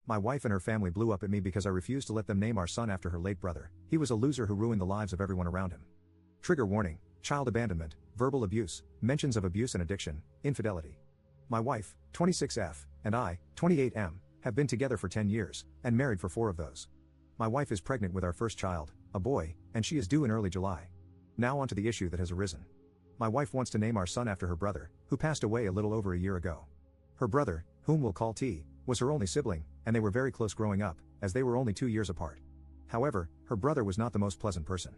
My wife and her family blew up at me because I refused to let them name our son after her late brother. He was a loser who ruined the lives of everyone around him. Trigger warning: child abandonment, verbal abuse, mentions of abuse and addiction, infidelity. My wife, 26F, and I, 28M, have been together for 10 years, and married for 4 of those. My wife is pregnant with our first child, a boy, and she is due in early July. Now onto the issue that has arisen. My wife wants to name our son after her brother, who passed away a little over a year ago. Her brother, whom we'll call T, was her only sibling, and they were very close growing up, as they were only 2 years apart. However, her brother was not the most pleasant person.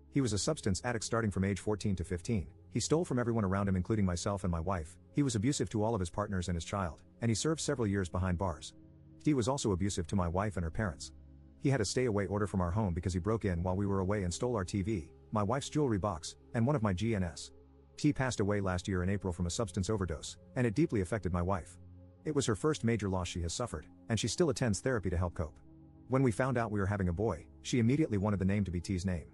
He was a substance addict starting from age 14 to 15, he stole from everyone around him including myself and my wife, he was abusive to all of his partners and his child, and he served several years behind bars. T was also abusive to my wife and her parents. He had a stay-away order from our home because he broke in while we were away and stole our TV, my wife's jewelry box, and one of my GNS. T passed away last year in April from a substance overdose, and it deeply affected my wife. It was her first major loss she has suffered, and she still attends therapy to help cope. When we found out we were having a boy, she immediately wanted the name to be T's name.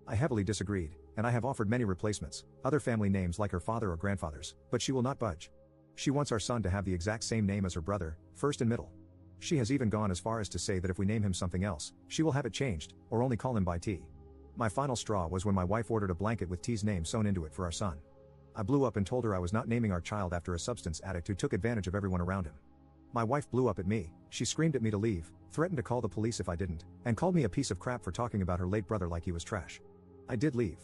I heavily disagreed, and I have offered many replacements, other family names like her father or grandfather's, but she will not budge. She wants our son to have the exact same name as her brother, first and middle. She has even gone as far as to say that if we name him something else, she will have it changed, or only call him by T. My final straw was when my wife ordered a blanket with T's name sewn into it for our son. I blew up and told her I was not naming our child after a substance addict who took advantage of everyone around him. My wife blew up at me, she screamed at me to leave, threatened to call the police if I didn't, and called me a piece of crap for talking about her late brother like he was trash. I did leave.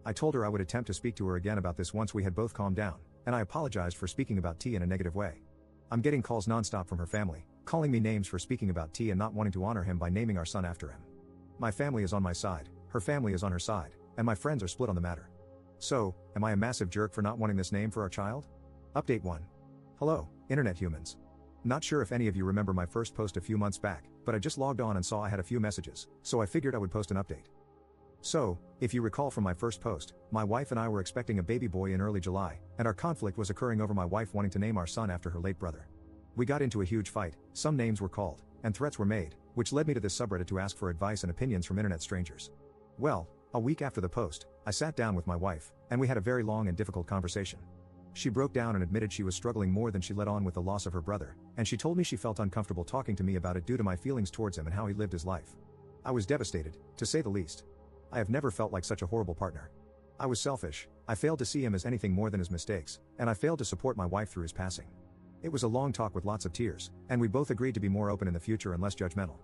I told her I would attempt to speak to her again about this once we had both calmed down, and I apologized for speaking about T in a negative way. I'm getting calls nonstop from her family, calling me names for speaking about T and not wanting to honor him by naming our son after him. My family is on my side, her family is on her side, and my friends are split on the matter. So, am I a massive jerk for not wanting this name for our child? Update 1. Hello, internet humans. Not sure if any of you remember my first post a few months back, but I just logged on and saw I had a few messages, so I figured I would post an update. So, if you recall from my first post, my wife and I were expecting a baby boy in early July, and our conflict was occurring over my wife wanting to name our son after her late brother. We got into a huge fight, some names were called, and threats were made, which led me to this subreddit to ask for advice and opinions from internet strangers. Well, a week after the post, I sat down with my wife, and we had a very long and difficult conversation. She broke down and admitted she was struggling more than she let on with the loss of her brother, and she told me she felt uncomfortable talking to me about it due to my feelings towards him and how he lived his life. I was devastated, to say the least. I have never felt like such a horrible partner. I was selfish, I failed to see him as anything more than his mistakes, and I failed to support my wife through his passing. It was a long talk with lots of tears, and we both agreed to be more open in the future and less judgmental.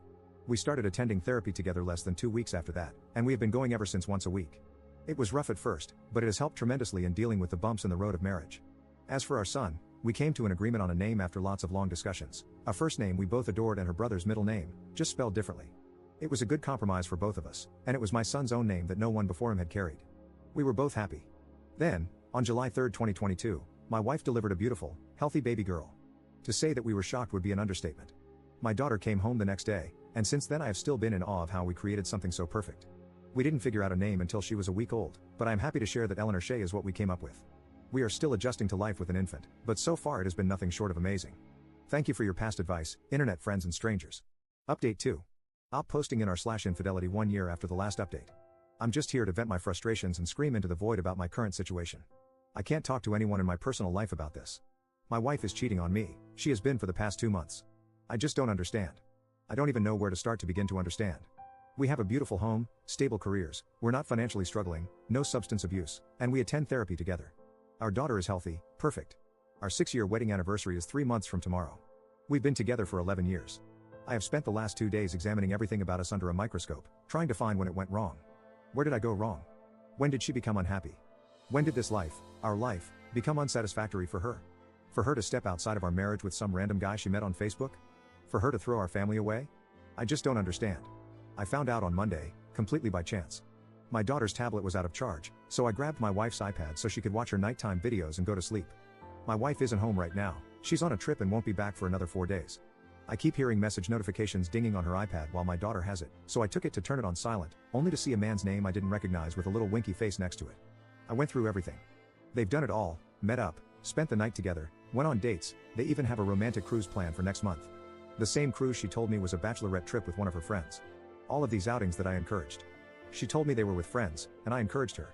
We started attending therapy together less than 2 weeks after that, and we have been going ever since once a week. It was rough at first, but it has helped tremendously in dealing with the bumps in the road of marriage. As for our son, we came to an agreement on a name after lots of long discussions, a first name we both adored and her brother's middle name, just spelled differently. It was a good compromise for both of us, and it was my son's own name that no one before him had carried. We were both happy. Then, on July 3, 2022, my wife delivered a beautiful, healthy baby girl. To say that we were shocked would be an understatement. My daughter came home the next day, and since then I have still been in awe of how we created something so perfect. We didn't figure out a name until she was a week old, but I am happy to share that Eleanor Shea is what we came up with. We are still adjusting to life with an infant, but so far it has been nothing short of amazing. Thank you for your past advice, internet friends and strangers. Update 2. Op posting in r/infidelity 1 year after the last update. I'm just here to vent my frustrations and scream into the void about my current situation. I can't talk to anyone in my personal life about this. My wife is cheating on me, she has been for the past 2 months. I just don't understand. I don't even know where to start to begin to understand. We have a beautiful home, stable careers, we're not financially struggling, no substance abuse, and we attend therapy together. Our daughter is healthy, perfect. Our 6-year wedding anniversary is 3 months from tomorrow. We've been together for 11 years. I have spent the last 2 days examining everything about us under a microscope, trying to find when it went wrong. Where did I go wrong? When did she become unhappy? When did this life, our life, become unsatisfactory for her? For her to step outside of our marriage with some random guy she met on Facebook? For her to throw our family away? I just don't understand. I found out on Monday, completely by chance. My daughter's tablet was out of charge, so I grabbed my wife's iPad so she could watch her nighttime videos and go to sleep. My wife isn't home right now, she's on a trip and won't be back for another 4 days. I keep hearing message notifications dinging on her iPad while my daughter has it, so I took it to turn it on silent, only to see a man's name I didn't recognize with a little winky face next to it. I went through everything. They've done it all, met up, spent the night together, went on dates, they even have a romantic cruise planned for next month. The same cruise she told me was a bachelorette trip with one of her friends. All of these outings that I encouraged. She told me they were with friends, and I encouraged her.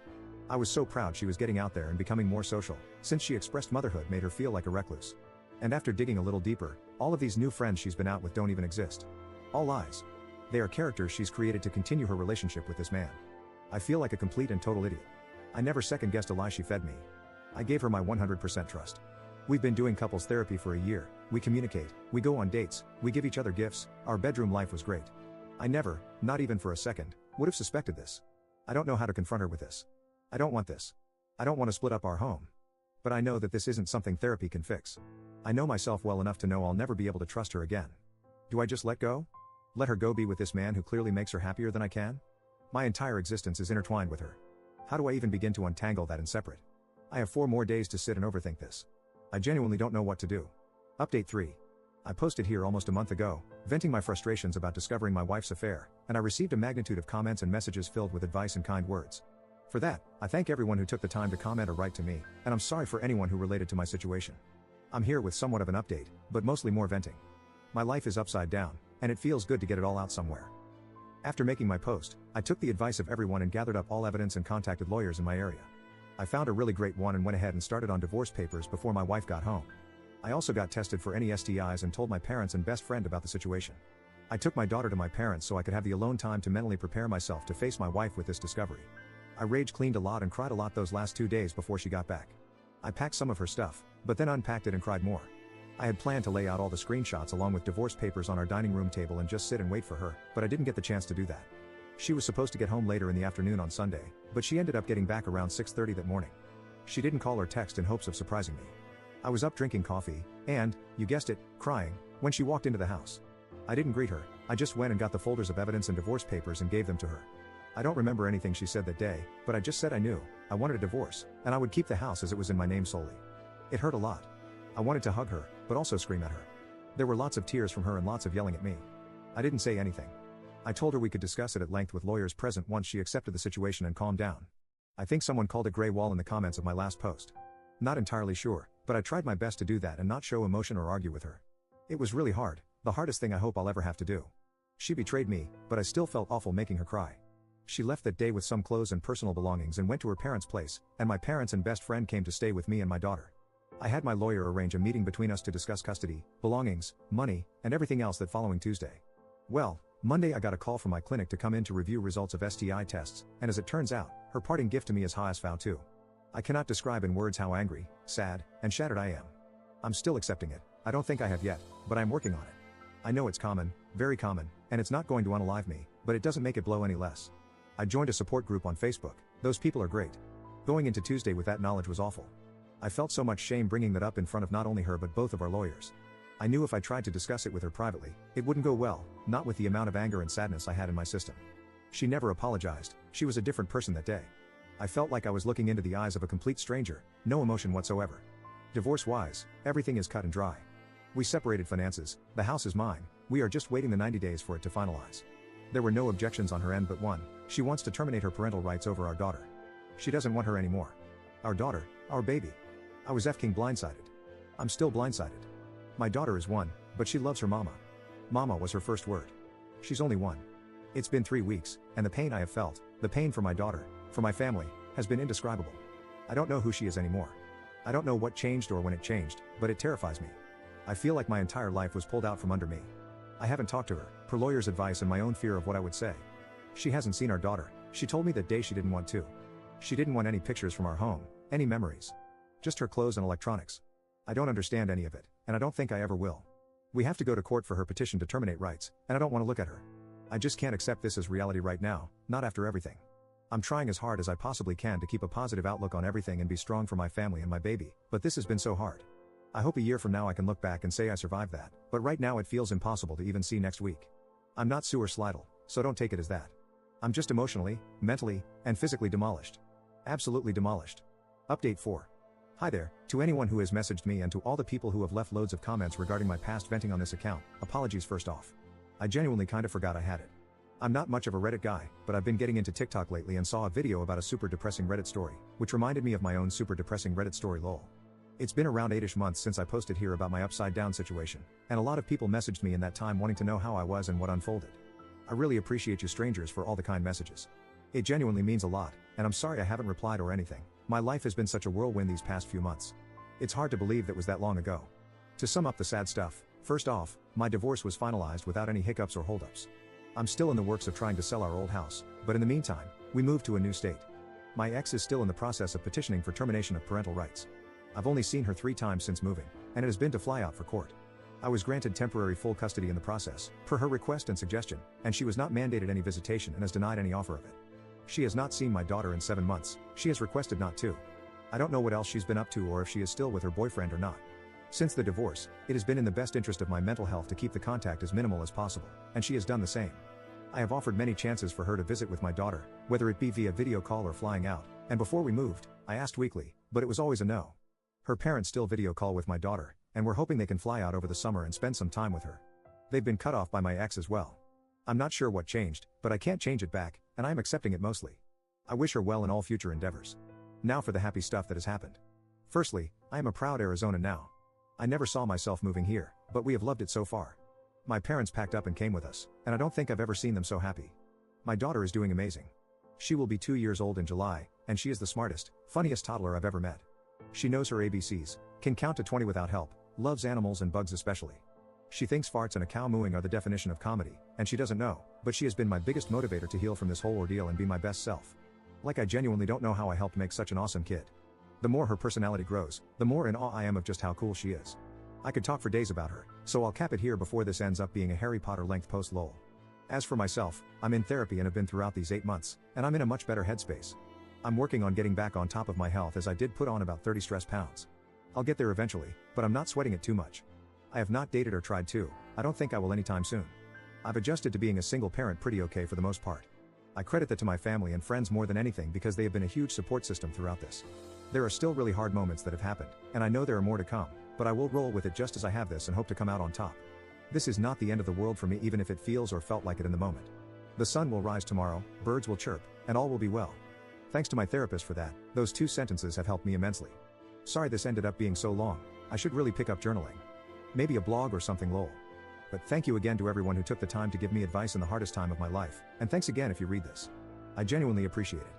I was so proud she was getting out there and becoming more social, since she expressed motherhood made her feel like a recluse. And after digging a little deeper, All of these new friends she's been out with don't even exist. All lies. They are characters she's created to continue her relationship with this man. I feel like a complete and total idiot. I never second-guessed a lie she fed me. I gave her my 100% trust. We've been doing couples therapy for a year, we communicate, we go on dates, we give each other gifts, our bedroom life was great. I never, not even for a second, would have suspected this. I don't know how to confront her with this. I don't want this. I don't want to split up our home. But I know that this isn't something therapy can fix. I know myself well enough to know I'll never be able to trust her again. Do I just let go? Let her go be with this man who clearly makes her happier than I can? My entire existence is intertwined with her. How do I even begin to untangle that and separate? I have 4 more days to sit and overthink this. I genuinely don't know what to do. Update 3. I posted here almost a month ago, venting my frustrations about discovering my wife's affair, and I received a magnitude of comments and messages filled with advice and kind words. For that, I thank everyone who took the time to comment or write to me, and I'm sorry for anyone who related to my situation. I'm here with somewhat of an update, but mostly more venting. My life is upside down, and it feels good to get it all out somewhere. After making my post, I took the advice of everyone and gathered up all evidence and contacted lawyers in my area. I found a really great one and went ahead and started on divorce papers before my wife got home. I also got tested for any STIs and told my parents and best friend about the situation. I took my daughter to my parents so I could have the alone time to mentally prepare myself to face my wife with this discovery. I rage cleaned a lot and cried a lot those last 2 days before she got back. I packed some of her stuff, but then unpacked it and cried more. I had planned to lay out all the screenshots along with divorce papers on our dining room table and just sit and wait for her, but I didn't get the chance to do that. She was supposed to get home later in the afternoon on Sunday, but she ended up getting back around 6:30 that morning. She didn't call or text in hopes of surprising me. I was up drinking coffee, and, you guessed it, crying, when she walked into the house. I didn't greet her, I just went and got the folders of evidence and divorce papers and gave them to her. I don't remember anything she said that day, but I just said I knew, I wanted a divorce, and I would keep the house as it was in my name solely. It hurt a lot. I wanted to hug her, but also scream at her. There were lots of tears from her and lots of yelling at me. I didn't say anything. I told her we could discuss it at length with lawyers present once she accepted the situation and calmed down. I think someone called it gray wall in the comments of my last post. Not entirely sure, but I tried my best to do that and not show emotion or argue with her. It was really hard, the hardest thing I hope I'll ever have to do. She betrayed me, but I still felt awful making her cry. She left that day with some clothes and personal belongings and went to her parents' place, and my parents and best friend came to stay with me and my daughter. I had my lawyer arrange a meeting between us to discuss custody, belongings, money, and everything else that following Tuesday. Well, Monday I got a call from my clinic to come in to review results of STI tests, and as it turns out, her parting gift to me is HSV 2. I cannot describe in words how angry, sad, and shattered I am. I'm still accepting it, I don't think I have yet, but I'm working on it. I know it's common, very common, and it's not going to unalive me, but it doesn't make it blow any less. I joined a support group on Facebook, those people are great. Going into Tuesday with that knowledge was awful. I felt so much shame bringing that up in front of not only her but both of our lawyers. I knew if I tried to discuss it with her privately, it wouldn't go well, not with the amount of anger and sadness I had in my system. She never apologized, she was a different person that day. I felt like I was looking into the eyes of a complete stranger, no emotion whatsoever. Divorce-wise, everything is cut and dry. We separated finances, the house is mine, we are just waiting the 90 days for it to finalize. There were no objections on her end but one, she wants to terminate her parental rights over our daughter. She doesn't want her anymore. Our daughter, our baby. I was f***ing blindsided. I'm still blindsided. My daughter is 1, but she loves her mama. Mama was her first word. She's only 1. It's been 3 weeks, and the pain I have felt, the pain for my daughter, for my family, has been indescribable. I don't know who she is anymore. I don't know what changed or when it changed, but it terrifies me. I feel like my entire life was pulled out from under me. I haven't talked to her, per lawyer's advice and my own fear of what I would say. She hasn't seen our daughter, she told me that day she didn't want to. She didn't want any pictures from our home, any memories. Just her clothes and electronics. I don't understand any of it, and I don't think I ever will. We have to go to court for her petition to terminate rights, and I don't want to look at her. I just can't accept this as reality right now, not after everything. I'm trying as hard as I possibly can to keep a positive outlook on everything and be strong for my family and my baby, but this has been so hard. I hope a year from now I can look back and say I survived that, but right now it feels impossible to even see next week. I'm not suicidal, so don't take it as that. I'm just emotionally, mentally, and physically demolished. Absolutely demolished. Update 4. Hi there, to anyone who has messaged me and to all the people who have left loads of comments regarding my past venting on this account, apologies first off. I genuinely kinda forgot I had it. I'm not much of a Reddit guy, but I've been getting into TikTok lately and saw a video about a super depressing Reddit story, which reminded me of my own super depressing Reddit story lol. It's been around 8ish months since I posted here about my upside down situation, and a lot of people messaged me in that time wanting to know how I was and what unfolded. I really appreciate you strangers for all the kind messages. It genuinely means a lot, and I'm sorry I haven't replied or anything. My life has been such a whirlwind these past few months. It's hard to believe that was that long ago. To sum up the sad stuff, First off, my divorce was finalized without any hiccups or holdups. I'm still in the works of trying to sell our old house, but in the meantime, we moved to a new state. My ex is still in the process of petitioning for termination of parental rights. I've only seen her 3 times since moving, and it has been to fly out for court. I was granted temporary full custody in the process, per her request and suggestion, and she was not mandated any visitation and has denied any offer of it. She has not seen my daughter in 7 months, she has requested not to. I don't know what else she's been up to or if she is still with her boyfriend or not. Since the divorce, it has been in the best interest of my mental health to keep the contact as minimal as possible, and she has done the same. I have offered many chances for her to visit with my daughter, whether it be via video call or flying out, and before we moved, I asked weekly, but it was always a no. Her parents still video call with my daughter, and we're hoping they can fly out over the summer and spend some time with her. They've been cut off by my ex as well. I'm not sure what changed, but I can't change it back, and I am accepting it mostly. I wish her well in all future endeavors. Now for the happy stuff that has happened. Firstly, I am a proud Arizonan now. I never saw myself moving here, but we have loved it so far. My parents packed up and came with us, and I don't think I've ever seen them so happy. My daughter is doing amazing. She will be 2 years old in July, and she is the smartest, funniest toddler I've ever met. She knows her ABCs, can count to 20 without help, loves animals and bugs especially. She thinks farts and a cow mooing are the definition of comedy, and she doesn't know, but she has been my biggest motivator to heal from this whole ordeal and be my best self. Like I genuinely don't know how I helped make such an awesome kid. The more her personality grows, the more in awe I am of just how cool she is. I could talk for days about her, so I'll cap it here before this ends up being a Harry Potter length post lol. As for myself, I'm in therapy and have been throughout these 8 months, and I'm in a much better headspace. I'm working on getting back on top of my health as I did put on about 30 stress pounds. I'll get there eventually, but I'm not sweating it too much. I have not dated or tried to, I don't think I will anytime soon. I've adjusted to being a single parent pretty okay for the most part. I credit that to my family and friends more than anything because they have been a huge support system throughout this. There are still really hard moments that have happened, and I know there are more to come, but I will roll with it just as I have this and hope to come out on top. This is not the end of the world for me even if it feels or felt like it in the moment. The sun will rise tomorrow, birds will chirp, and all will be well. Thanks to my therapist for that, those 2 sentences have helped me immensely. Sorry this ended up being so long, I should really pick up journaling. Maybe a blog or something lol. But thank you again to everyone who took the time to give me advice in the hardest time of my life, and thanks again if you read this. I genuinely appreciate it.